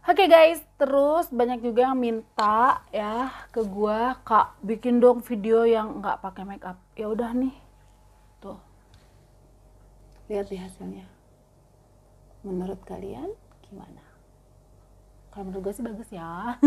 Oke guys, terus banyak juga yang minta ya ke gua, Kak, bikin dong video yang nggak pakai make up. Ya udah nih, tuh, lihat di hasilnya. Menurut kalian gimana? Kalau menurut gue sih bagus ya.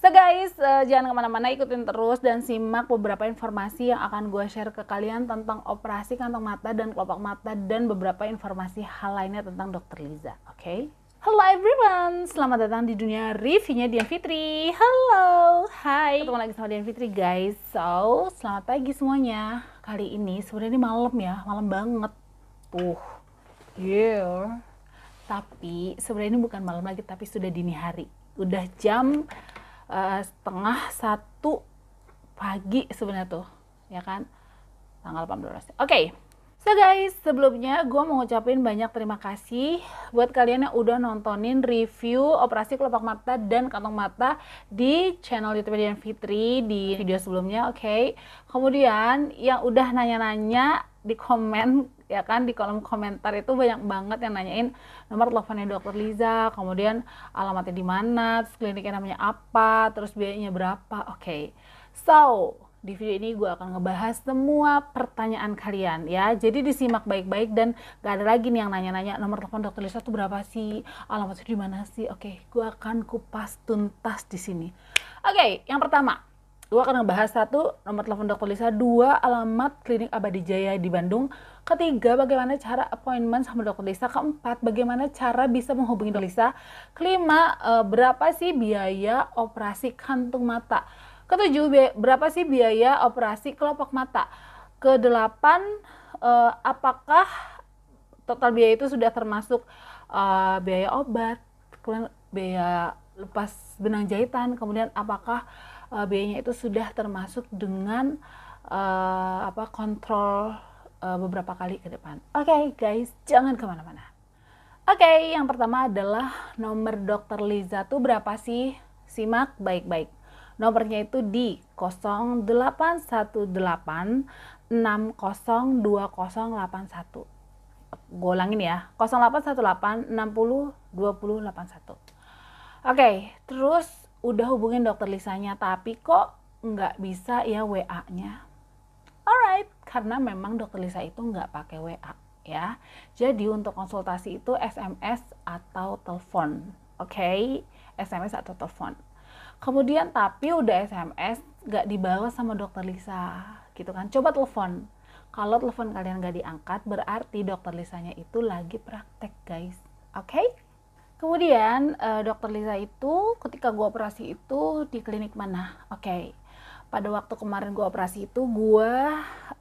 So guys, jangan kemana-mana, ikutin terus dan simak beberapa informasi yang akan gue share ke kalian tentang operasi kantong mata dan kelopak mata dan beberapa informasi hal lainnya tentang Dr. Liza. Oke? Hello everyone, selamat datang di dunia reviewnya Dian Fitri. Halo, hai. Ketemu lagi sama Dian Fitri guys. So, selamat pagi semuanya. Kali ini sebenarnya malam ya, malam banget. Yeah. Tapi sebenarnya ini bukan malam lagi, tapi sudah dini hari. Udah jam setengah 1 pagi sebenarnya tuh, ya kan? Tanggal 18. Oke. So guys, sebelumnya gue mau ngucapin banyak terima kasih buat kalian yang udah nontonin review operasi kelopak mata dan kantong mata di channel YouTube Dian Fitri di video sebelumnya, oke. Kemudian yang udah nanya-nanya di komen, ya kan, di kolom komentar itu banyak banget yang nanyain nomor teleponnya Dr. Liza, kemudian alamatnya di mana, terus kliniknya namanya apa, terus biayanya berapa, oke. So, di video ini gue akan ngebahas semua pertanyaan kalian ya. Jadi disimak baik-baik dan gak ada lagi nih yang nanya-nanya nomor telepon Dr. Liza tuh berapa sih, alamatnya di mana sih. Oke, gue akan kupas tuntas di sini. Oke, yang pertama, gue akan ngebahas 1, nomor telepon Dr. Liza, 2, alamat klinik Abadi Jaya di Bandung, ketiga, bagaimana cara appointment sama Dr. Liza, keempat, bagaimana cara bisa menghubungi Dr. Liza, kelima, berapa sih biaya operasi kantung mata, ketujuh, berapa sih biaya operasi kelopak mata, kedelapan, apakah total biaya itu sudah termasuk biaya obat, kemudian biaya lepas benang jahitan, kemudian apakah biayanya itu sudah termasuk dengan kontrol beberapa kali ke depan. Oke, guys, jangan kemana-mana. Oke, yang pertama adalah nomor Dr. Liza tuh berapa sih? Simak baik-baik. Nomornya itu di 0818 602081. Gue ulangin ya, 0818 60 20 81. Oke, terus udah hubungin Dr. Lisanya, tapi kok nggak bisa ya WA-nya? Alright, karena memang Dr. Liza itu nggak pakai WA ya. Jadi untuk konsultasi itu SMS atau telepon. Oke, SMS atau telepon. Kemudian tapi udah SMS nggak dibalas sama Dr. Liza gitu kan. Coba telepon. Kalau telepon kalian nggak diangkat, berarti Dr. Lisanya itu lagi praktek guys. Oke? Kemudian Dr. Liza itu ketika gue operasi itu di klinik mana? Oke. Pada waktu kemarin gue operasi itu gue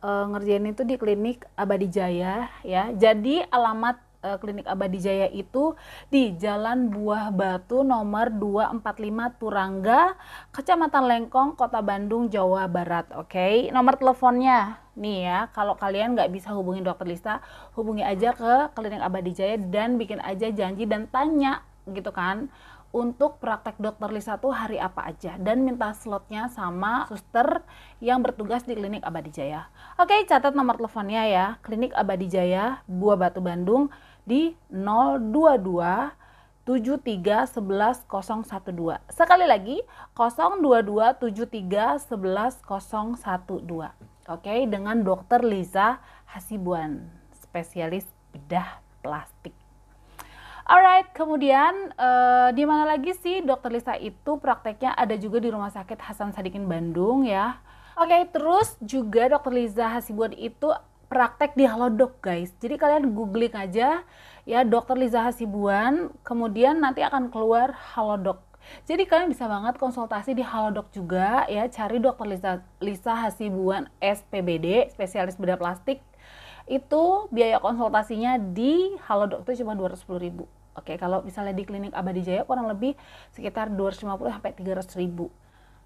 ngerjain itu di klinik Abadi Jaya ya. Jadi alamat klinik Abadi Jaya itu di Jalan Buah Batu nomor 245 Turangga, Kecamatan Lengkong, Kota Bandung, Jawa Barat. Oke, nomor teleponnya nih ya, kalau kalian nggak bisa hubungi Dr. Lisa, hubungi aja ke klinik Abadi Jaya dan bikin aja janji dan tanya gitu kan, untuk praktek Dr. Lisa tuh hari apa aja dan minta slotnya sama suster yang bertugas di klinik Abadi Jaya. Oke, catat nomor teleponnya ya, klinik Abadi Jaya, Buah Batu, Bandung di 022 73 11 012. Sekali lagi 022 73 11 012. Oke, dengan Dr. Liza Hasibuan, spesialis bedah plastik. Alright, kemudian di mana lagi sih Dr. Liza itu prakteknya? Ada juga di Rumah Sakit Hasan Sadikin Bandung ya. Oke, terus juga Dr. Liza Hasibuan itu praktek di Halodoc guys. Jadi kalian googling aja ya Dr. Liza Hasibuan, kemudian nanti akan keluar Halodoc. Jadi kalian bisa banget konsultasi di Halodoc juga ya, cari Dr. Liza Hasibuan SPBD, spesialis bedah plastik. Itu biaya konsultasinya di Halodoc itu cuma 210.000. Oke, kalau misalnya di klinik Abadi Jaya kurang lebih sekitar 250 sampai 300.000.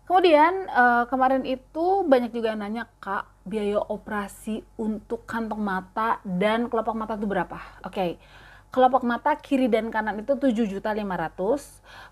Kemudian kemarin itu banyak juga yang nanya, Kak, biaya operasi untuk kantong mata dan kelopak mata itu berapa? Oke, kelopak mata kiri dan kanan itu 7.500.000.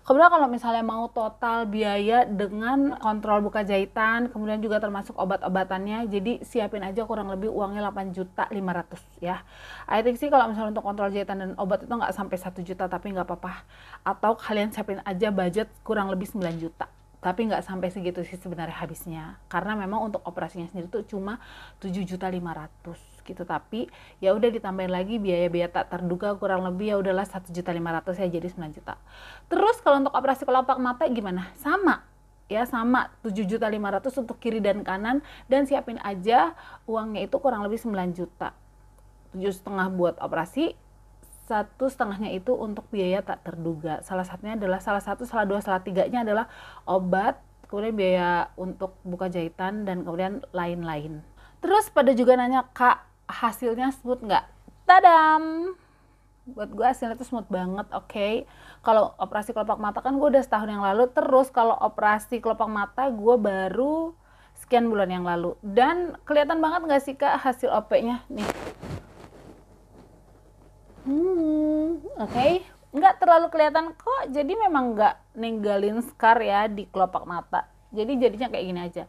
Kemudian kalau misalnya mau total biaya dengan kontrol buka jahitan, kemudian juga termasuk obat-obatannya, jadi siapin aja kurang lebih uangnya 8.500.000 ya. I think sih kalau misalnya untuk kontrol jahitan dan obat itu nggak sampai 1 juta, tapi nggak apa-apa. Atau kalian siapin aja budget kurang lebih 9 juta. Tapi nggak sampai segitu sih sebenarnya habisnya, karena memang untuk operasinya sendiri tuh cuma 7.500.000 gitu. Tapi ya udah ditambahin lagi biaya-biaya tak terduga kurang lebih ya udahlah 1.500.000 ya, jadi 9 juta. Terus kalau untuk operasi kelopak mata gimana? Sama ya, sama 7.500.000 untuk kiri dan kanan, dan siapin aja uangnya itu kurang lebih 9 juta. 7,5 buat operasi, 1,5-nya itu untuk biaya tak terduga. Salah satunya adalah, salah 2, salah 3-nya adalah obat, kemudian biaya untuk buka jahitan, dan kemudian lain-lain. Terus pada juga nanya, Kak, hasilnya smooth nggak? Tadam! Buat gue hasilnya tuh smooth banget, oke. Kalau operasi kelopak mata kan gue udah setahun yang lalu, terus kalau operasi kelopak mata gue baru sekian bulan yang lalu. Dan kelihatan banget nggak sih, Kak, hasil OP-nya? Nih. Oke. Nggak terlalu kelihatan kok, jadi memang nggak ninggalin scar ya di kelopak mata. Jadi jadinya kayak gini aja.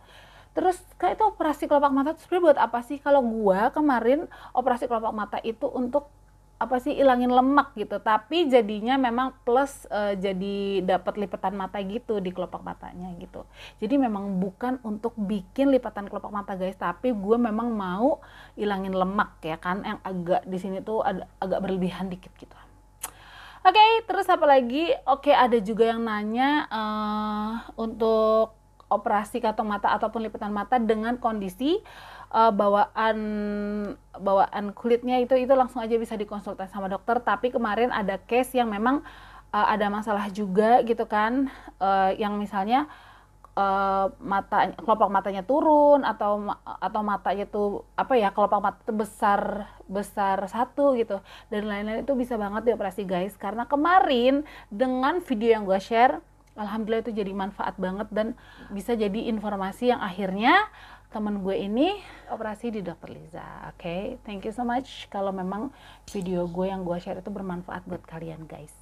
Terus kayak itu operasi kelopak mata itu sebenarnya buat apa sih? Kalau gua kemarin operasi kelopak mata itu untuk apa sih, ilangin lemak gitu, tapi jadinya memang plus jadi dapat lipatan mata gitu di kelopak matanya gitu. Jadi memang bukan untuk bikin lipatan kelopak mata guys, tapi gue memang mau ilangin lemak ya kan, yang agak di sini tuh agak berlebihan dikit gitu. Oke, terus apa lagi? Oke, ada juga yang nanya untuk operasi kantong mata ataupun lipatan mata dengan kondisi bawaan kulitnya itu langsung aja bisa dikonsultasi sama dokter. Tapi kemarin ada case yang memang ada masalah juga gitu kan, yang misalnya kelopak matanya turun atau matanya tuh apa ya, kelopak mata itu besar satu gitu, dan lain-lain. Itu bisa banget dioperasi guys, karena kemarin dengan video yang gue share, alhamdulillah itu jadi manfaat banget dan bisa jadi informasi yang akhirnya temen gue ini operasi di Dr. Liza. Oke, thank you so much kalau memang video gue yang gue share itu bermanfaat buat kalian guys.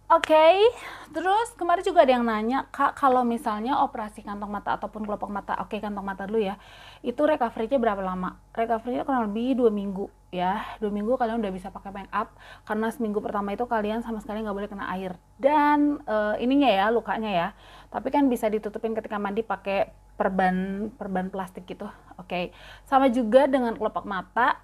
Oke, terus kemarin juga ada yang nanya, Kak, kalau misalnya operasi kantong mata ataupun kelopak mata, oke kantong mata dulu ya, itu recovery-nya berapa lama? Recovery-nya kurang lebih 2 minggu ya. 2 minggu kalian udah bisa pakai make up, karena seminggu pertama itu kalian sama sekali nggak boleh kena air. Dan ininya ya, lukanya ya, tapi kan bisa ditutupin ketika mandi pakai perban plastik gitu. Oke, sama juga dengan kelopak mata,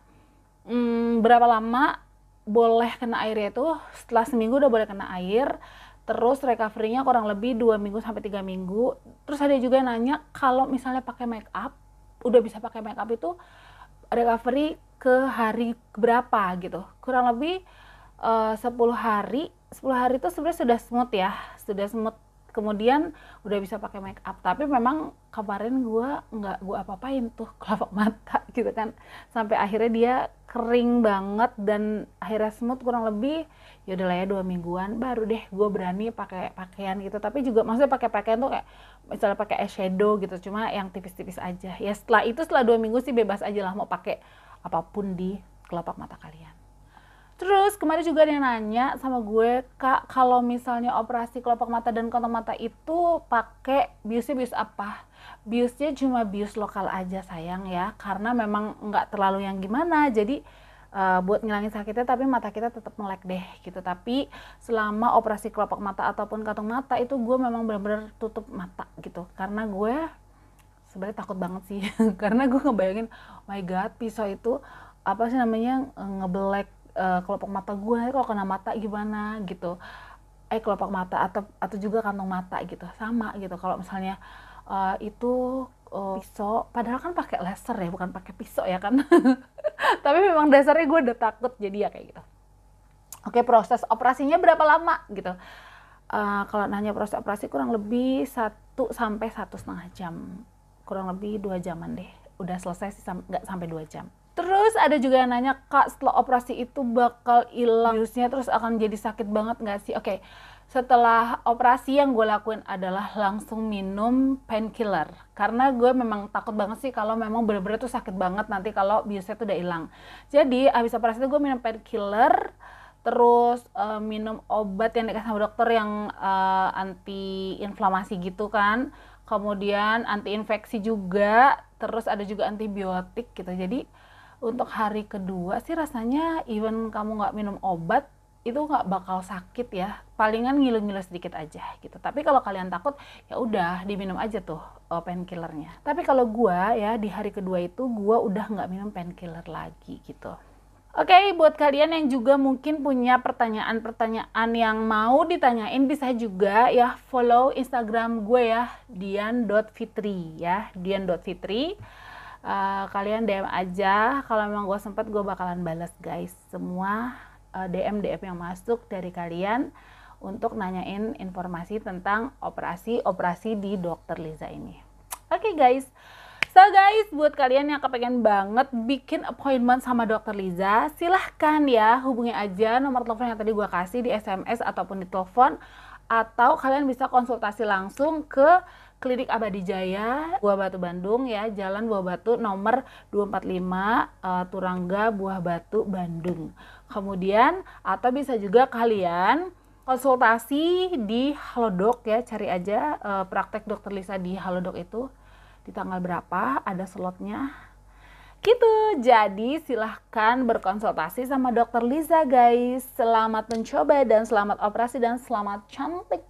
berapa lama boleh kena airnya itu? Setelah seminggu udah boleh kena air. Terus recovery-nya kurang lebih 2 minggu sampai 3 minggu. Terus ada juga yang nanya, kalau misalnya pakai make up, udah bisa pakai make up itu recovery ke hari berapa gitu. Kurang lebih 10 hari. 10 hari itu sebenarnya sudah smooth ya, sudah smooth. Kemudian udah bisa pakai make up. Tapi memang kemarin nggak gue apa-apain tuh kelopak mata gitu kan, sampai akhirnya dia kering banget dan akhirnya smooth. Kurang lebih ya udah lah ya 2 mingguan baru deh gue berani pakai pakaian gitu. Tapi juga maksudnya pakai pakaian tuh kayak misalnya pakai eyeshadow gitu, cuma yang tipis-tipis aja ya. Setelah 2 minggu sih bebas aja lah mau pakai apapun di kelopak mata kalian. Terus kemarin juga ada yang nanya sama gue, Kak, kalau misalnya operasi kelopak mata dan kantong mata itu pakai biusnya bius apa? Biusnya cuma bius lokal aja sayang ya, karena memang nggak terlalu yang gimana, jadi buat ngilangin sakitnya tapi mata kita tetap melek deh gitu. Tapi selama operasi kelopak mata ataupun kantong mata itu gue memang benar-benar tutup mata gitu, karena gue sebenarnya takut banget sih karena gue ngebayangin, oh my god, pisau itu apa sih namanya, ngebelek kelopak mata gue, kalau kena mata gimana gitu, kelopak mata atau juga kantong mata gitu, sama gitu. Kalau misalnya itu pisau, padahal kan pakai laser ya, bukan pakai pisau ya kan tapi memang dasarnya gue udah takut, jadi ya kayak gitu. Oke, proses operasinya berapa lama gitu? Kalau nanya proses operasi kurang lebih 1 sampai 1,5 jam, kurang lebih 2 jaman deh, udah selesai sih, nggak sampai 2 jam. Terus ada juga yang nanya, Kak, setelah operasi itu bakal hilang biusnya, terus akan jadi sakit banget nggak sih? Oke, setelah operasi yang gue lakuin adalah langsung minum painkiller, karena gue memang takut banget sih kalau memang bener-bener tuh sakit banget nanti kalau biusnya tuh udah hilang. Jadi abis operasi itu gue minum painkiller, terus minum obat yang dikasih sama dokter yang anti inflamasi gitu kan, kemudian anti infeksi juga, terus ada juga antibiotik gitu. Jadi untuk hari kedua sih rasanya even kamu nggak minum obat itu nggak bakal sakit ya, palingan ngilu-ngilu sedikit aja gitu. Tapi kalau kalian takut ya udah diminum aja tuh painkillernya. Tapi kalau gua ya di hari kedua itu gua udah nggak minum painkiller lagi gitu. Oke, buat kalian yang juga mungkin punya pertanyaan-pertanyaan yang mau ditanyain, bisa juga ya follow Instagram gue ya, dian.fitri ya, dian.fitri. Kalian DM aja, kalau memang gue sempat gue bakalan balas guys semua DM yang masuk dari kalian untuk nanyain informasi tentang operasi di Dr. Liza ini. Oke guys. So guys, buat kalian yang kepengen banget bikin appointment sama Dr. Liza, silahkan ya hubungi aja nomor telepon yang tadi gue kasih di SMS ataupun di telepon, atau kalian bisa konsultasi langsung ke Klinik Abadi Jaya, Buah Batu Bandung ya, Jalan Buah Batu nomor 245, Turangga, Buah Batu, Bandung. Kemudian atau bisa juga kalian konsultasi di Halodoc ya, cari aja praktek Dr. Liza di Halodoc itu di tanggal berapa, ada slotnya gitu. Jadi silahkan berkonsultasi sama Dr. Liza guys. Selamat mencoba dan selamat operasi dan selamat cantik.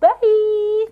Bye.